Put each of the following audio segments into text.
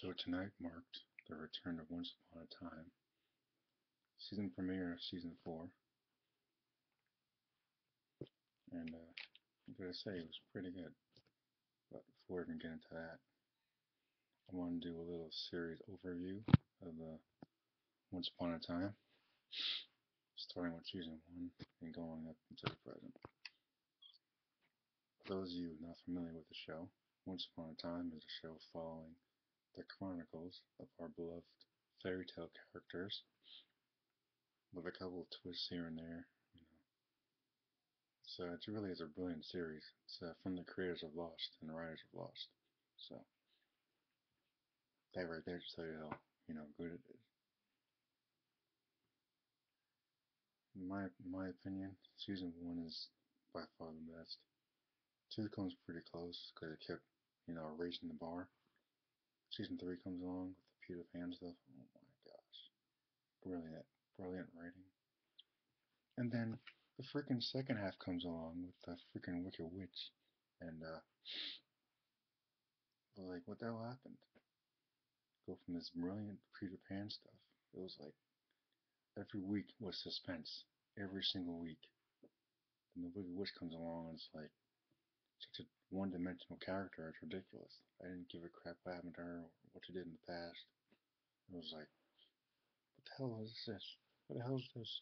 So tonight marked the return of Once Upon a Time, season premiere of season 4, and I gotta say it was pretty good. But before we even get into that, I want to do a little series overview of Once Upon a Time, starting with season 1 and going up into the present. For those of you not familiar with the show, Once Upon a Time is a show following the chronicles of our beloved fairy tale characters, with a couple of twists here and there. So it really is a brilliant series. It's from the creators of Lost and the writers of Lost. So that right there to tell you how good it is. In my opinion, season 1 is by far the best. 2 comes pretty close because it kept raising the bar. Season 3 comes along with the Peter Pan stuff. Oh my gosh, brilliant writing. And then the freaking second half comes along with the freaking Wicked Witch, and like, what the hell happened? Go from this brilliant Peter Pan stuff. It was like every week was suspense. Every single week. And the Wicked Witch comes along and it's like such a one-dimensional character. It's ridiculous. I didn't give a crap what happened to her or what she did in the past. It was like, what the hell is this? What the hell is this?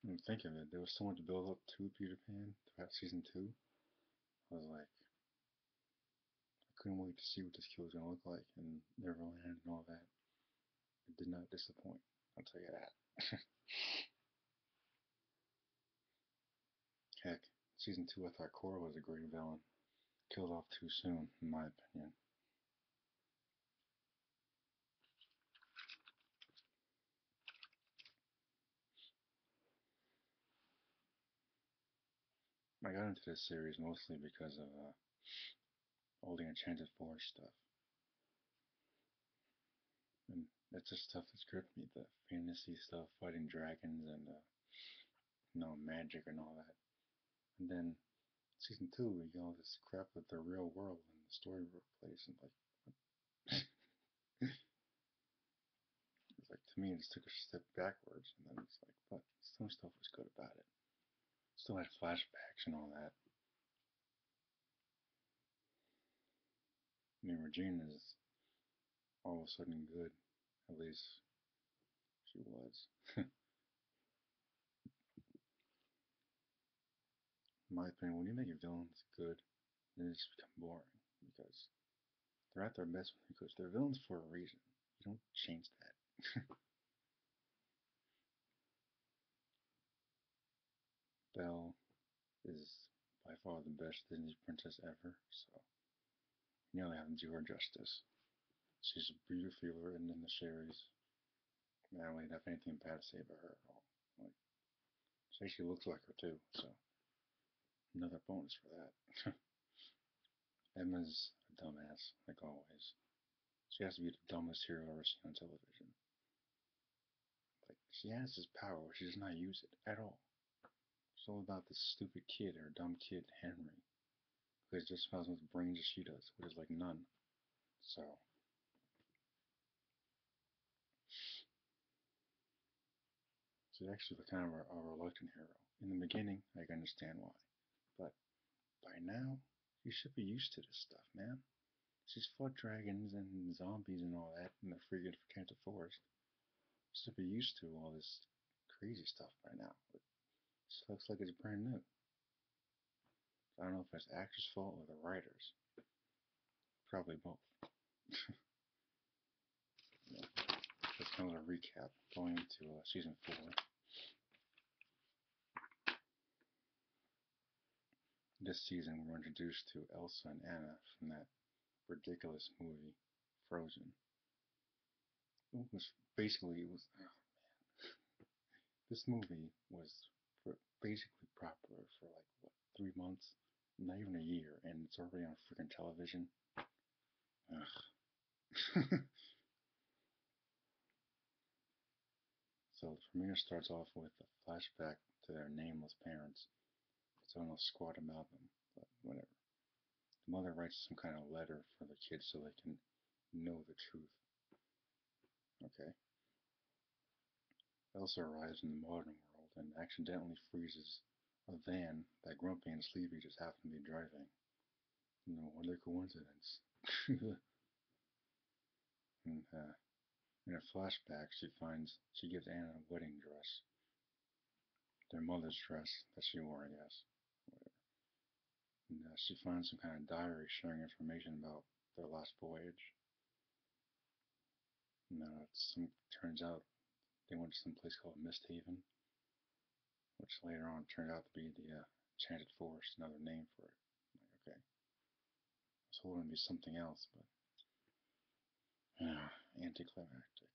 I'm thinking that there was so much build up to Peter Pan throughout season 2. I was like, I couldn't wait to see what this kid was gonna look like in Neverland and all that. It did not disappoint. I'll tell you that. Heck, season 2 I thought Korra was a great villain. Killed off too soon, in my opinion. I got into this series mostly because of all the Enchanted Forest stuff. And that's just stuff that's gripped me, the fantasy stuff, fighting dragons and magic and all that. And then season 2, we got all this crap with the real world and the storybook place, and like, it's like, to me, it just took a step backwards, and then it's like, but some stuff was good about it. Still had flashbacks and all that. I mean, Regina is all of a sudden good. At least she was. In my opinion, when you make your villains good, then it's become boring because they're at their best because they're villains for a reason. You don't change that. Belle is by far the best Disney princess ever, so you know they have to do her justice. She's beautifully written in the series. I don't really have anything bad to say about her at all. Like, say she looks like her too, so another bonus for that. Emma's a dumbass, like always. She has to be the dumbest hero I've ever seen on television. Like, she has this power, but she does not use it at all. It's all about this stupid kid, or dumb kid, Henry, who just has as much brains as she does, which is like none. So, she's actually kind of a reluctant hero. In the beginning, I can understand why. But by now, you should be used to this stuff, man. She's fought dragons and zombies and all that in the freaking Enchanted Forest. You should be used to all this crazy stuff by now. It just looks like it's brand new. I don't know if it's the actor's fault or the writers. Probably both. Yeah. That's kind of a recap going into season 4. This season, we're introduced to Elsa and Anna from that ridiculous movie, Frozen. It was basically, oh man, this movie was basically popular for like, what, 3 months? Not even a year, and it's already on freaking television. Ugh. So the premiere starts off with a flashback to their nameless parents. So I don't know squat about them, but whatever. the mother writes some kind of letter for the kids so they can know the truth. Okay. Elsa arrives in the modern world and accidentally freezes a van that Grumpy and Sleepy just happen to be driving. What a coincidence. and in a flashback, she gives Anna a wedding dress, their mother's dress that she wore, I guess. Whatever. And she finds some kind of diary sharing information about their last voyage. And turns out they went to some place called Misthaven, which later on turned out to be the Enchanted Forest, another name for it. Like, okay. I was hoping to be something else, but anticlimactic.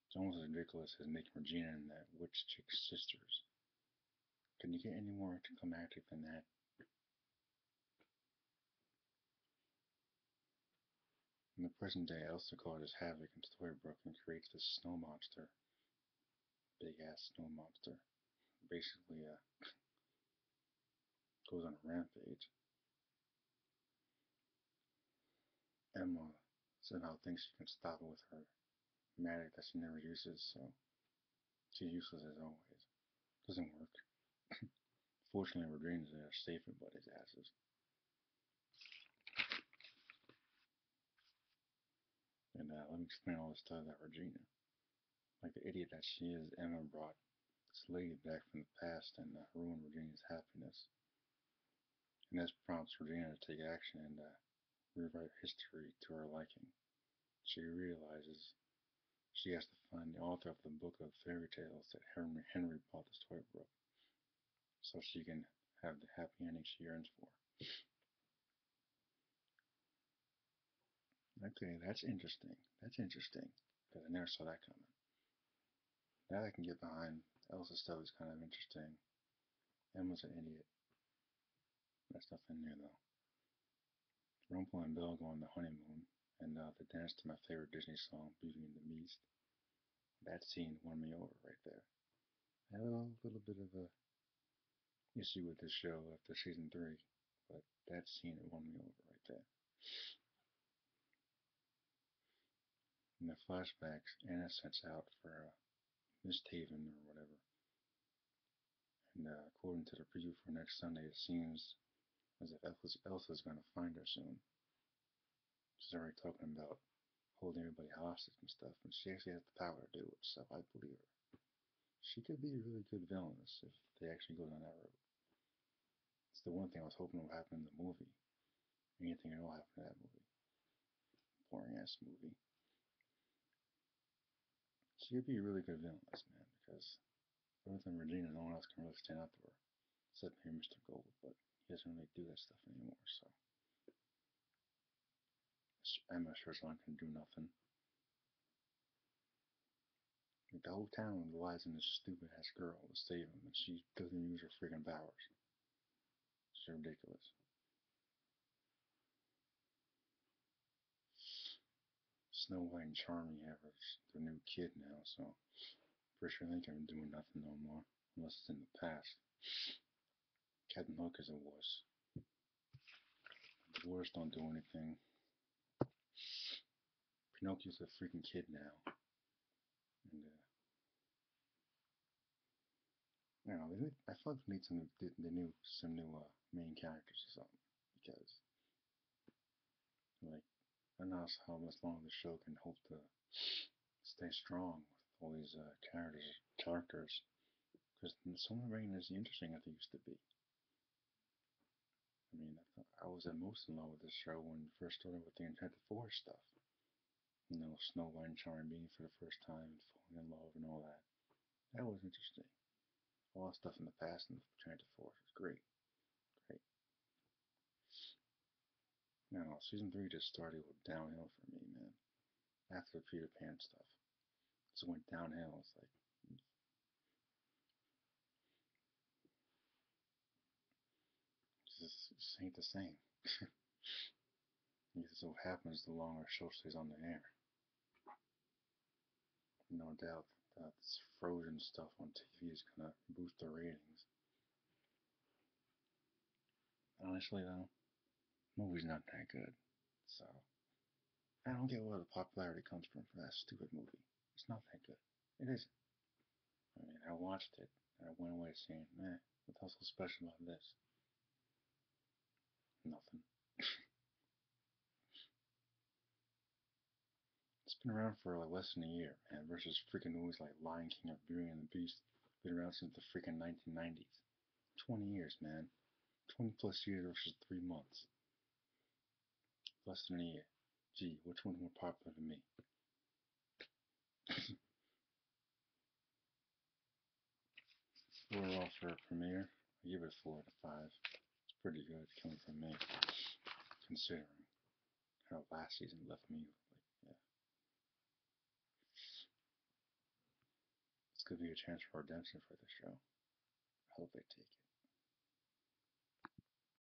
It's almost as ridiculous as making Regina and that witch chick sisters. Can you get any more anticlimactic than that? In the present day, Elsa causes havoc in Storybrooke and creates this snow monster. Big ass snow monster. Basically, goes on a rampage. Emma somehow thinks she can stop it with her magic that she never uses, so she's useless as always. Doesn't work. Fortunately, Regina's there to save everybody's asses. And let me explain all this stuff about Regina. Like the idiot that she is, Emma brought this lady back from the past and ruined Regina's happiness. And this prompts Regina to take action and rewrite history to her liking. She realizes she has to find the author of the book of fairy tales that Henry bought to Storybrooke, so she can have the happy ending she yearns for. Okay, that's interesting. That's interesting, because I never saw that coming. That I can get behind. Elsa's stuff is kind of interesting. Emma's an idiot. That's nothing new, though. Rumpel and Belle go on the honeymoon, and they dance to my favorite Disney song, Beauty and the Beast. That scene won me over right there. I have a little bit of a issue with this show after season 3, but that scene won me over right there. In the flashbacks, Anna sets out for Misthaven or whatever, and according to the preview for next Sunday, it seems as if Elsa's going to find her soon. She's already talking about holding everybody hostage and stuff, and she actually has the power to do it, so I believe her. She could be a really good villainess if they actually go down that road. It's the one thing I was hoping would happen in the movie. Anything at all happen in that movie. Boring ass movie. She could be a really good villainess, man, because other than Regina, no one else can really stand up to her. Except maybe Mr. Gold, but he doesn't really do that stuff anymore, so. Emma Sherlock can do nothing. Like, the whole town relies on this stupid ass girl to save him, and she doesn't use her freaking powers. It's ridiculous. Snow White and Charming have their new kid now, so pretty sure they can't do nothing no more, unless it's in the past. Captain Hook is a wuss. The dwarves don't do anything. Pinocchio's a freaking kid now. And, I don't know, I feel like we need some new main characters or something, because, like, I don't know how much longer the show can hope to stay strong with all these characters, because Summer Rain isn't interesting as it used to be. I mean, I was at most in love with this show when it first started with the Enchanted Forest stuff. You know, Snow White and Charming being for the first time and falling in love and all that. That was interesting. All that stuff in the past in the Enchanted Forest was great. Great. Now, season 3 just started with downhill for me, man. After the Peter Pan stuff. It just went downhill. It's like, it just ain't the same. This is what happens the longer a show stays on the air. No doubt that this Frozen stuff on TV is gonna boost the ratings. Honestly though, Movie's not that good. So I don't get where the popularity comes from for that stupid movie. It's not that good. It isn't. I mean, I watched it and I went away saying, what's so special about this? Nothing. It's been around for like less than a year, man, versus freaking movies like Lion King or Beauty and the Beast. Been around since the freaking 1990s. 20 years, man. 20 plus years versus 3 months. Less than a year. Gee, which one's more popular than me? Overall, for a premiere, I give it a 4 out of 5. It's pretty good coming from me, considering how last season left me. Like, yeah, this could be a chance for redemption for this show. I hope they take it.